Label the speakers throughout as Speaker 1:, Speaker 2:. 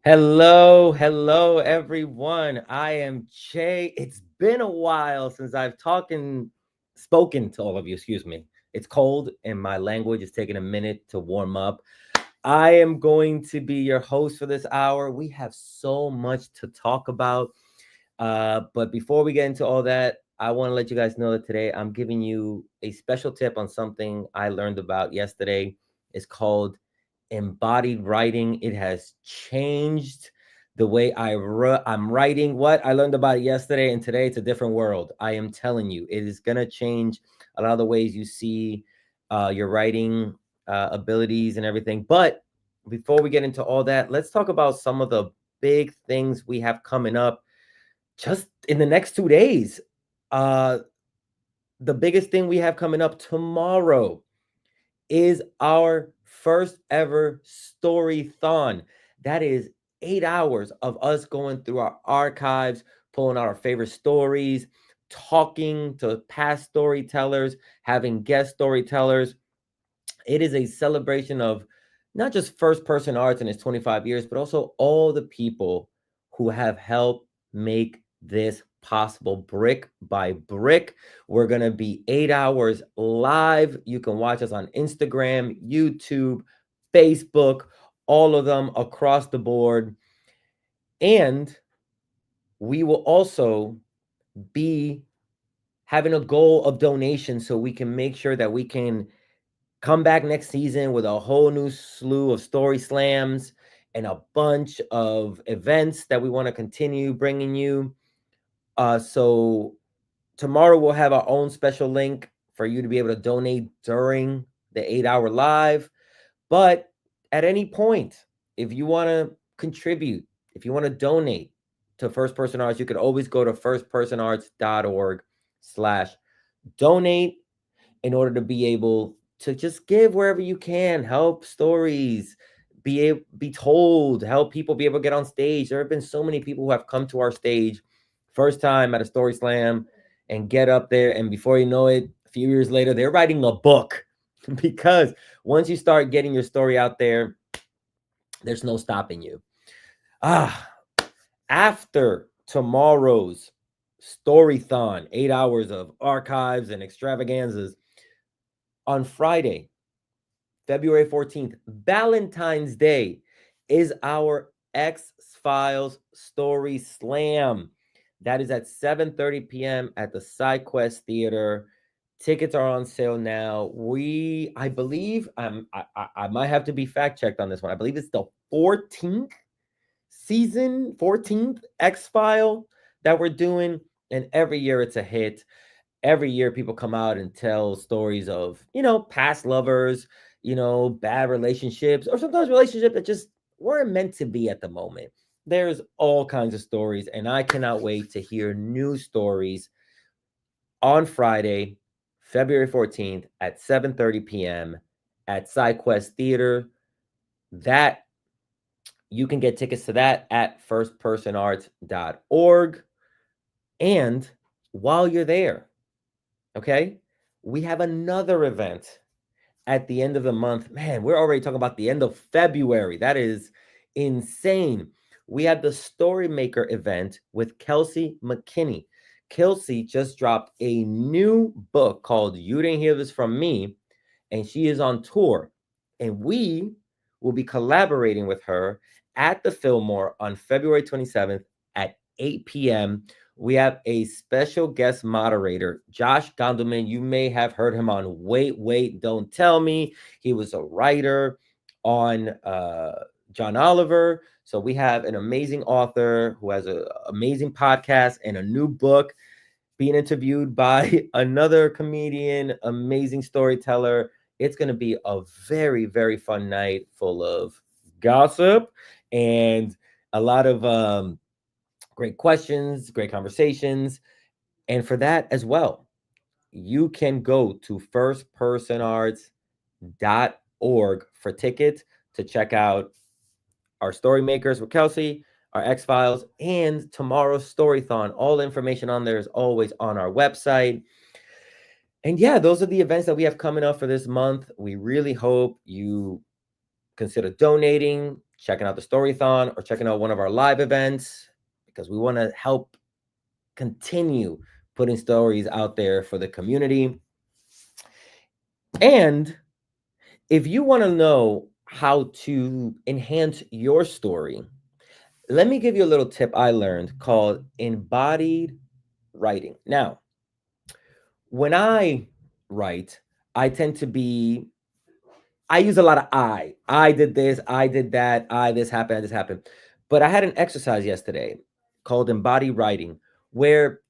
Speaker 1: Hello, everyone. I am Jay. It's been a while since I've spoken to all of you. Excuse me. It's cold, and my language is taking a minute to warm up. I am going to be your host for this hour. We have so much to talk about. But before we get into all that, I want to let you guys know that today I'm giving you a special tip on something I learned about yesterday. It's called embodied writing. It has changed the way I'm writing. What I learned about it yesterday and today, it's a different world. I am telling you, it is going to change a lot of the ways you see your writing abilities and everything. But before we get into all that, let's talk about some of the big things we have coming up just in the next 2 days. Uh, the biggest thing we have coming up tomorrow is our first ever story-thon. That is 8 hours of us going through our archives, pulling out our favorite stories, talking to past storytellers, having guest storytellers. It is a celebration of not just first person arts in its 25 years, but also all the people who have helped make this possible brick by brick. We're going to be 8 hours live. You can watch us on Instagram, YouTube, Facebook, all of them across the board. And we will also be having a goal of donation so we can make sure that we can come back next season with a whole new slew of story slams and a bunch of events that we want to continue bringing you. So tomorrow we'll have our own special link for you to be able to donate during the 8 hour live. But at any point, if you want to contribute, if you want to donate to First Person Arts, you could always go to firstpersonarts.org/donate in order to be able to just give wherever you can, help stories be told, help people be able to get on stage. There have been so many people who have come to our stage first time at a story slam and get up there, and before you know it, a few years later, they're writing a book because once you start getting your story out there, there's no stopping you. Ah, after tomorrow's storython, 8 hours of archives and extravaganzas, on Friday, February 14th, Valentine's Day, is our X Files Story Slam. That is at 7:30 p.m. at the SideQuest Theater. Tickets are on sale now. I believe, I might have to be fact checked on this one. I believe it's the 14th season, 14th X File that we're doing, and every year it's a hit. Every year people come out and tell stories of, past lovers, bad relationships, or sometimes relationships that just weren't meant to be at the moment. There's all kinds of stories, and I cannot wait to hear new stories on Friday, February 14th at 7:30 p.m. at SideQuest Theater. That you can get tickets to that at firstpersonarts.org. And while you're there, okay, we have another event at the end of the month. Man, we're already talking about the end of February. That is insane. We had the Storymaker event with Kelsey McKinney. Kelsey just dropped a new book called You Didn't Hear This From Me, and she is on tour. And we will be collaborating with her at the Fillmore on February 27th at 8 p.m. We have a special guest moderator, Josh Gondelman. You may have heard him on Wait, Don't Tell Me. He was a writer on John Oliver. So we have an amazing author who has an amazing podcast and a new book, being interviewed by another comedian, amazing storyteller. It's going to be a very, very fun night full of gossip and a lot of great questions, great conversations. And for that as well, you can go to firstpersonarts.org for tickets to check out our story makers with Kelsey, our X Files, and tomorrow's Storython. All information on there is always on our website. And yeah, those are the events that we have coming up for this month. We really hope you consider donating. checking out the Storython or checking out one of our live events, because we want to help continue putting stories out there for the community. And if you want to know how to enhance your story, let me give you a little tip I learned called embodied writing. Now, when I write, I tend to be, I use a lot of I did this, I did that, this happened, this happened. But I had an exercise yesterday called embodied writing, where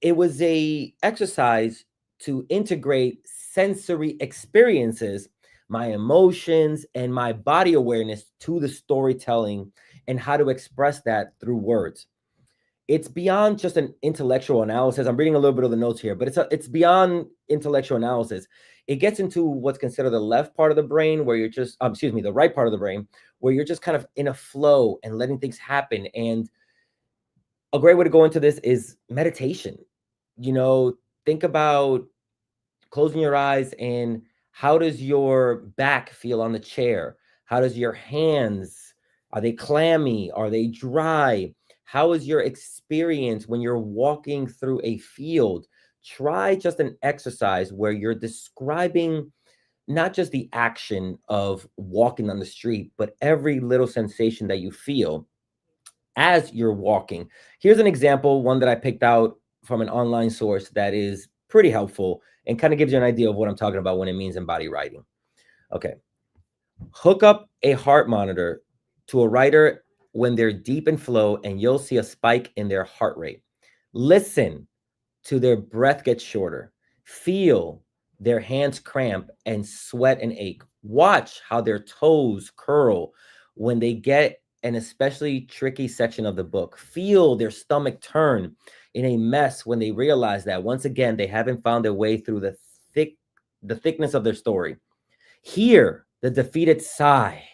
Speaker 1: it was a exercise to integrate sensory experiences, my emotions and my body awareness to the storytelling and how to express that through words. It's beyond just an intellectual analysis. I'm reading a little bit of the notes here, but it's beyond intellectual analysis. It gets into what's considered the left part of the brain, where you're just, the right part of the brain, where you're just kind of in a flow and letting things happen. And a great way to go into this is meditation. Think about closing your eyes and how does your back feel on the chair? How does your hands, are they clammy? Are they dry? How is your experience when you're walking through a field? Try just an exercise where you're describing not just the action of walking on the street, but every little sensation that you feel as you're walking. Here's an example, one that I picked out from an online source that is pretty helpful and kind of gives you an idea of what I'm talking about when it means embodied writing. Okay. Hook up a heart monitor to a writer when they're deep in flow, and you'll see a spike in their heart rate. Listen to their breath get shorter. Feel their hands cramp and sweat and ache. Watch how their toes curl when they get an especially tricky section of the book. Feel their stomach turn in a mess when they realize that once again they haven't found their way through the thickness of their story. Hear the defeated sigh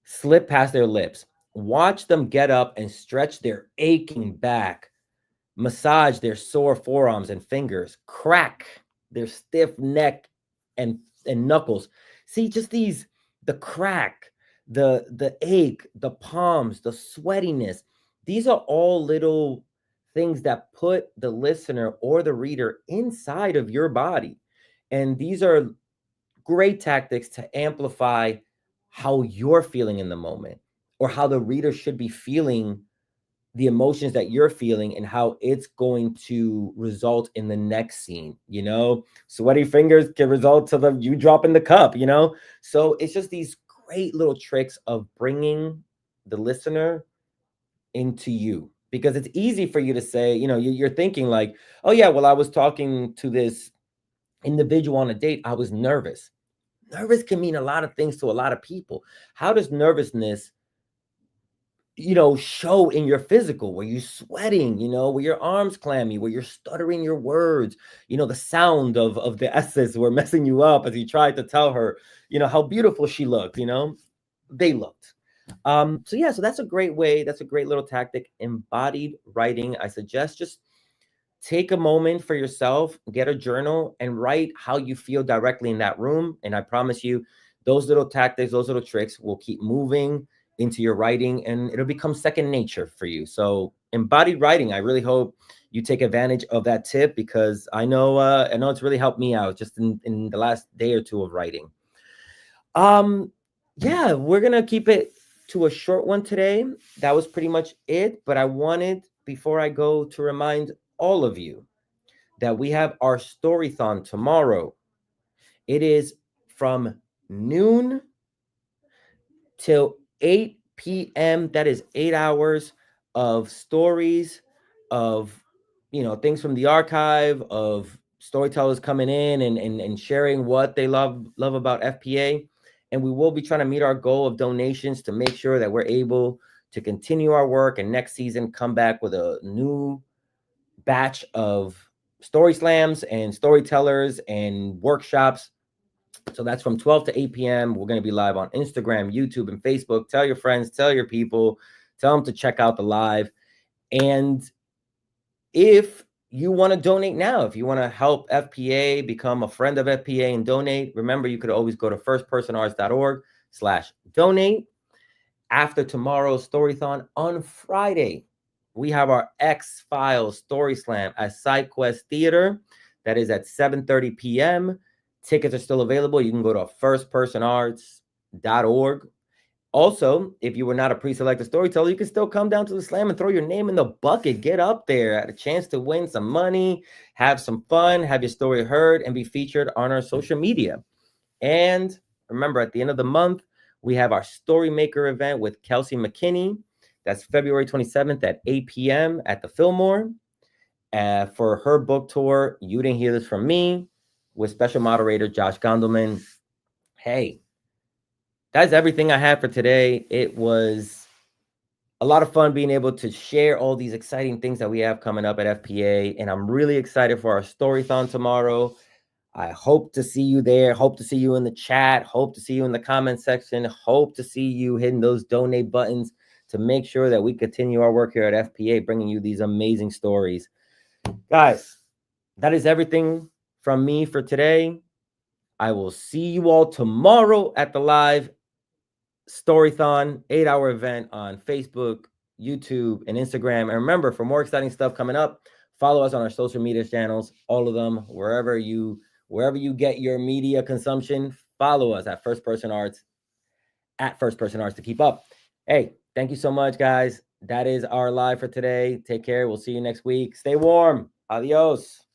Speaker 1: slip past their lips. Watch them get up and stretch their aching back, massage their sore forearms and fingers, crack their stiff neck and knuckles. See, just the crack, the ache, the palms, the sweatiness. These are all little things that put the listener or the reader inside of your body. And these are great tactics to amplify how you're feeling in the moment, or how the reader should be feeling the emotions that you're feeling, and how it's going to result in the next scene. Sweaty fingers can result to you dropping the cup. So it's just these great little tricks of bringing the listener into you, because it's easy for you to say, you're thinking like, oh yeah, well, I was talking to this individual on a date, I was nervous. Nervous can mean a lot of things to a lot of people. How does nervousness show in your physical? Were you sweating, were your arms clammy, were you stuttering your words, the sound of the S's were messing you up as you tried to tell her, how beautiful she looked, they looked. So that's a great way. That's a great little tactic. Embodied writing. I suggest just take a moment for yourself, get a journal, and write how you feel directly in that room. And I promise you, those little tactics, those little tricks will keep moving into your writing, and it'll become second nature for you. So embodied writing, I really hope you take advantage of that tip, because I know it's really helped me out just in the last day or two of writing. Yeah, we're gonna keep it to a short one today. That was pretty much it. But I wanted, before I go, to remind all of you that we have our Storython tomorrow. It is from noon till 8 p.m. That is 8 hours of stories, of things from the archive, of storytellers coming in and sharing what they love about FPA. And we will be trying to meet our goal of donations to make sure that we're able to continue our work, and next season come back with a new batch of story slams and storytellers and workshops. So that's from 12 to 8 p.m. We're going to be live on Instagram, YouTube, and Facebook. Tell your friends, tell your people, tell them to check out the live. And if you want to donate now, if you want to help FPA, become a friend of FPA and donate, remember, you could always go to firstpersonarts.org patreon.com/donate. After tomorrow's Storython on Friday, we have our X-Files Story Slam at SideQuest Theater. That is at 7:30 p.m. Tickets are still available. You can go to firstpersonarts.org. Also, if you were not a pre-selected storyteller, you can still come down to the slam and throw your name in the bucket. Get up there, at a chance to win some money, have some fun, have your story heard, and be featured on our social media. And remember, at the end of the month, we have our Storymaker event with Kelsey McKinney. That's February 27th at 8 p.m. at the Fillmore for her book tour, You Didn't Hear This From Me, with special moderator Josh Gondelman. Hey, that's everything I had for today. It was a lot of fun being able to share all these exciting things that we have coming up at FPA. And I'm really excited for our Storython tomorrow. I hope to see you there. Hope to see you in the chat. Hope to see you in the comment section. Hope to see you hitting those donate buttons to make sure that we continue our work here at FPA, bringing you these amazing stories. Guys, that is everything from me for today. I will see you all tomorrow at the live Storython 8-hour event on Facebook, YouTube, and Instagram. And remember, for more exciting stuff coming up, follow us on our social media channels, all of them, wherever you get your media consumption. Follow us at First Person Arts to keep up. Hey, thank you so much, guys. That is our live for today. Take care. We'll see you next week. Stay warm. Adios.